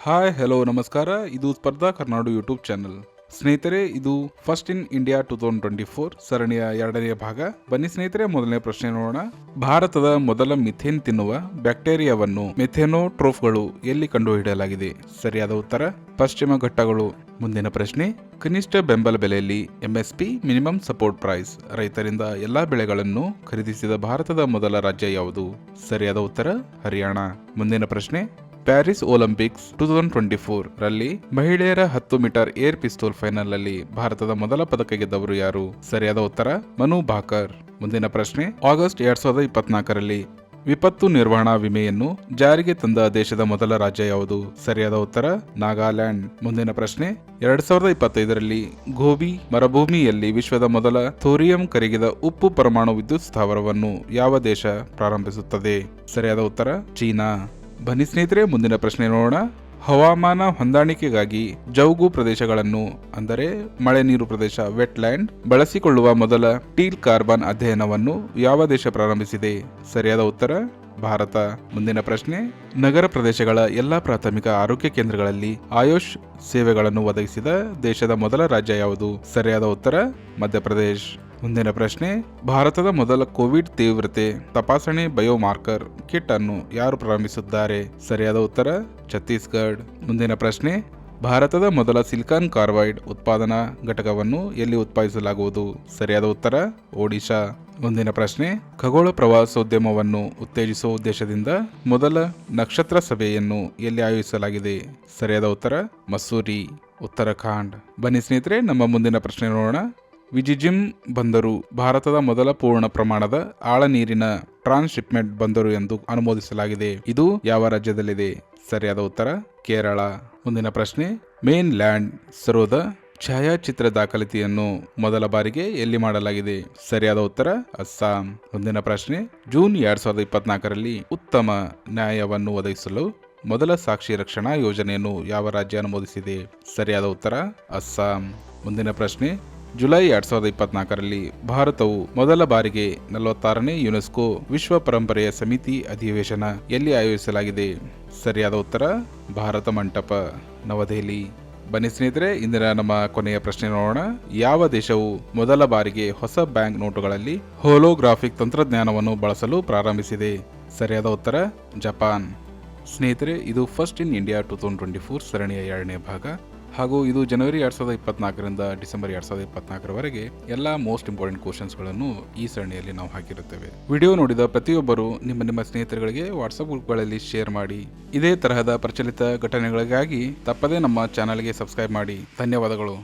Hi hello ನಮಸ್ಕಾರ. ಇದು ಸ್ಪರ್ಧಾ ಕರ್ನಾಡು ಯೂಟ್ಯೂಬ್ ಚಾನಲ್. ಸ್ನೇಹಿತರೆ, ಇದು ಫಸ್ಟ್ ಇನ್ ಇಂಡಿಯಾ 2024 ಸರಣಿಯ ಎರಡನೆಯ ಭಾಗ. ಬನ್ನಿ ಸ್ನೇಹಿತರೆ, ಮೊದಲನೇ ಪ್ರಶ್ನೆ ನೋಡೋಣ. ಭಾರತದ ಮೊದಲ ಮಿಥೇನ್ ತಿನ್ನುವ ಬ್ಯಾಕ್ಟೀರಿಯಾವನ್ನು ಮೆಥೆನೋಟ್ರೋಫ್ಗಳು ಎಲ್ಲಿ ಕಂಡುಹಿಡಿಯಲಾಗಿದೆ? ಸರಿಯಾದ ಉತ್ತರ ಪಶ್ಚಿಮ ಘಟ್ಟಗಳು. ಮುಂದಿನ ಪ್ರಶ್ನೆ, ಕನಿಷ್ಠ ಬೆಂಬಲ ಬೆಲೆಯಲ್ಲಿ ಎಂಎಸ್ಪಿ ಮಿನಿಮಮ್ ಸಪೋರ್ಟ್ ಪ್ರೈಸ್ ರೈತರಿಂದ ಎಲ್ಲಾ ಬೆಳೆಗಳನ್ನು ಖರೀದಿಸಿದ ಭಾರತದ ಮೊದಲ ರಾಜ್ಯ ಯಾವುದು? ಸರಿಯಾದ ಉತ್ತರ ಹರಿಯಾಣ. ಮುಂದಿನ ಪ್ರಶ್ನೆ, ಪ್ಯಾರಿಸ್ ಒಲಿಂಪಿಕ್ಸ್ 2024 ರಲ್ಲಿ ಮಹಿಳೆಯರ 10 ಮೀಟರ್ ಏರ್ ಪಿಸ್ತೂಲ್ ಫೈನಲ್ ನಲ್ಲಿ ಭಾರತದ ಮೊದಲ ಪದಕ ಗೆದ್ದವರು ಯಾರು? ಸರಿಯಾದ ಉತ್ತರ ಮನು ಭಾಕರ್. ಮುಂದಿನ ಪ್ರಶ್ನೆ, ಆಗಸ್ಟ್ 2024 ರಲ್ಲಿ ವಿಪತ್ತು ನಿರ್ವಹಣಾ ವಿಮೆಯನ್ನು ಜಾರಿಗೆ ತಂದ ದೇಶದ ಮೊದಲ ರಾಜ್ಯ ಯಾವುದು? ಸರಿಯಾದ ಉತ್ತರ ನಾಗಾಲ್ಯಾಂಡ್. ಮುಂದಿನ ಪ್ರಶ್ನೆ, 2025 ರಲ್ಲಿ ಗೋಬಿ ಮರುಭೂಮಿಯಲ್ಲಿ ವಿಶ್ವದ ಮೊದಲ ಥೋರಿಯಂ ಕರಗಿದ ಉಪ್ಪು ಪರಮಾಣು ವಿದ್ಯುತ್ ಸ್ಥಾವರವನ್ನು ಯಾವ ದೇಶ ಪ್ರಾರಂಭಿಸುತ್ತದೆ? ಸರಿಯಾದ ಉತ್ತರ ಚೀನಾ. ಬನ್ನಿ ಸ್ನೇಹಿತರೆ, ಮುಂದಿನ ಪ್ರಶ್ನೆ ನೋಡೋಣ. ಹವಾಮಾನ ಹೊಂದಾಣಿಕೆಗಾಗಿ ಜೌಗು ಪ್ರದೇಶಗಳನ್ನು ಅಂದರೆ ಮಳೆ ನೀರು ಪ್ರದೇಶ ವೆಟ್ಲ್ಯಾಂಡ್ ಬಳಸಿಕೊಳ್ಳುವ ಮೊದಲ ಟೀಲ್ ಕಾರ್ಬನ್ ಅಧ್ಯಯನವನ್ನು ಯಾವ ದೇಶ ಪ್ರಾರಂಭಿಸಿದೆ? ಸರಿಯಾದ ಉತ್ತರ ಭಾರತ. ಮುಂದಿನ ಪ್ರಶ್ನೆ, ನಗರ ಪ್ರದೇಶಗಳ ಎಲ್ಲಾ ಪ್ರಾಥಮಿಕ ಆರೋಗ್ಯ ಕೇಂದ್ರಗಳಲ್ಲಿ ಆಯುಷ್ ಸೇವೆಗಳನ್ನು ಒದಗಿಸಿದ ದೇಶದ ಮೊದಲ ರಾಜ್ಯ ಯಾವುದು? ಸರಿಯಾದ ಉತ್ತರ ಮಧ್ಯಪ್ರದೇಶ್. ಮುಂದಿನ ಪ್ರಶ್ನೆ, ಭಾರತದ ಮೊದಲ ಕೋವಿಡ್ ತೀವ್ರತೆ ತಪಾಸಣೆ ಬಯೋಮಾರ್ಕರ್ ಕಿಟ್ ಅನ್ನು ಯಾರು ಪ್ರಾರಂಭಿಸಿದ್ದಾರೆ? ಸರಿಯಾದ ಉತ್ತರ ಛತ್ತೀಸ್ಗಢ. ಮುಂದಿನ ಪ್ರಶ್ನೆ, ಭಾರತದ ಮೊದಲ ಸಿಲಿಕಾನ್ ಕಾರ್ಬೈಡ್ ಉತ್ಪಾದನಾ ಘಟಕವನ್ನು ಎಲ್ಲಿ ಉತ್ಪಾದಿಸಲಾಗುವುದು? ಸರಿಯಾದ ಉತ್ತರ ಒಡಿಶಾ. ಮುಂದಿನ ಪ್ರಶ್ನೆ, ಖಗೋಳ ಪ್ರವಾಸೋದ್ಯಮವನ್ನು ಉತ್ತೇಜಿಸುವ ಉದ್ದೇಶದಿಂದ ಮೊದಲ ನಕ್ಷತ್ರ ಸಭೆಯನ್ನು ಎಲ್ಲಿ ಆಯೋಜಿಸಲಾಗಿದೆ? ಸರಿಯಾದ ಉತ್ತರ ಮಸೂರಿ, ಉತ್ತರಾಖಂಡ್. ಬನ್ನಿ ಸ್ನೇಹಿತರೆ, ನಮ್ಮ ಮುಂದಿನ ಪ್ರಶ್ನೆ ನೋಡೋಣ. ವಿಜಿಜಿಮ್ ಬಂದರು ಭಾರತದ ಮೊದಲ ಪೂರ್ಣ ಪ್ರಮಾಣದ ಆಳ ನೀರಿನ ಟ್ರಾನ್ಸ್ಶಿಪ್ಮೆಂಟ್ ಬಂದರು ಎಂದು ಅನುಮೋದಿಸಲಾಗಿದೆ. ಇದು ಯಾವ ರಾಜ್ಯದಲ್ಲಿದೆ? ಸರಿಯಾದ ಉತ್ತರ ಕೇರಳ. ಮುಂದಿನ ಪ್ರಶ್ನೆ, ಮೇನ್ ಲ್ಯಾಂಡ್ ಸರೋದ ಛಾಯಾಚಿತ್ರ ದಾಖಲಿತಿಯನ್ನು ಮೊದಲ ಬಾರಿಗೆ ಎಲ್ಲಿ ಮಾಡಲಾಗಿದೆ? ಸರಿಯಾದ ಉತ್ತರ ಅಸ್ಸಾಂ. ಮುಂದಿನ ಪ್ರಶ್ನೆ, ಜೂನ್ 2024 ರಲ್ಲಿ ಉತ್ತಮ ನ್ಯಾಯವನ್ನು ಒದಗಿಸಲು ಮೊದಲ ಸಾಕ್ಷಿ ರಕ್ಷಣಾ ಯೋಜನೆಯನ್ನು ಯಾವ ರಾಜ್ಯ ಅನುಮೋದಿಸಿದೆ? ಸರಿಯಾದ ಉತ್ತರ ಅಸ್ಸಾಂ. ಮುಂದಿನ ಪ್ರಶ್ನೆ, ಜುಲೈ 2024 ರಲ್ಲಿ ಭಾರತವು ಮೊದಲ ಬಾರಿಗೆ 46ನೇ ಯುನೆಸ್ಕೋ ವಿಶ್ವ ಪರಂಪರೆಯ ಸಮಿತಿ ಅಧಿವೇಶನ ಎಲ್ಲಿ ಆಯೋಜಿಸಲಾಗಿದೆ? ಸರಿಯಾದ ಉತ್ತರ ಭಾರತ ಮಂಟಪ, ನವದೆಹಲಿ. ಬನ್ನಿ ಸ್ನೇಹಿತರೆ, ಇಂದಿನ ನಮ್ಮ ಕೊನೆಯ ಪ್ರಶ್ನೆ ನೋಡೋಣ. ಯಾವ ದೇಶವು ಮೊದಲ ಬಾರಿಗೆ ಹೊಸ ಬ್ಯಾಂಕ್ ನೋಟುಗಳಲ್ಲಿ ಹೋಲೋಗ್ರಾಫಿಕ್ ತಂತ್ರಜ್ಞಾನವನ್ನು ಬಳಸಲು ಪ್ರಾರಂಭಿಸಿದೆ? ಸರಿಯಾದ ಉತ್ತರ ಜಪಾನ್. ಸ್ನೇಹಿತರೆ, ಇದು ಫಸ್ಟ್ ಇನ್ ಇಂಡಿಯಾ 2024 ಸರಣಿಯ ಎರಡನೇ ಭಾಗ. ಹಾಗೂ ಇದು ಜನವರಿ 2024 ರಿಂದ ಡಿಸೆಂಬರ್ 2024 ಎಲ್ಲ ಮೋಸ್ಟ್ ಇಂಪಾರ್ಟೆಂಟ್ ಕ್ವಶನ್ಸ್ಗಳನ್ನು ಈ ಸರಣಿಯಲ್ಲಿ ನಾವು ಹಾಕಿರುತ್ತೇವೆ. ವಿಡಿಯೋ ನೋಡಿದ ಪ್ರತಿಯೊಬ್ಬರು ನಿಮ್ಮ ಸ್ನೇಹಿತರುಗಳಿಗೆ ವಾಟ್ಸ್ಆಪ್ ಗ್ರೂಪ್ಗಳಲ್ಲಿ ಶೇರ್ ಮಾಡಿ. ಇದೇ ತರಹದ ಪ್ರಚಲಿತ ಘಟನೆಗಳಿಗಾಗಿ ತಪ್ಪದೇ ನಮ್ಮ ಚಾನಲ್ಗೆ ಸಬ್ಸ್ಕ್ರೈಬ್ ಮಾಡಿ. ಧನ್ಯವಾದಗಳು.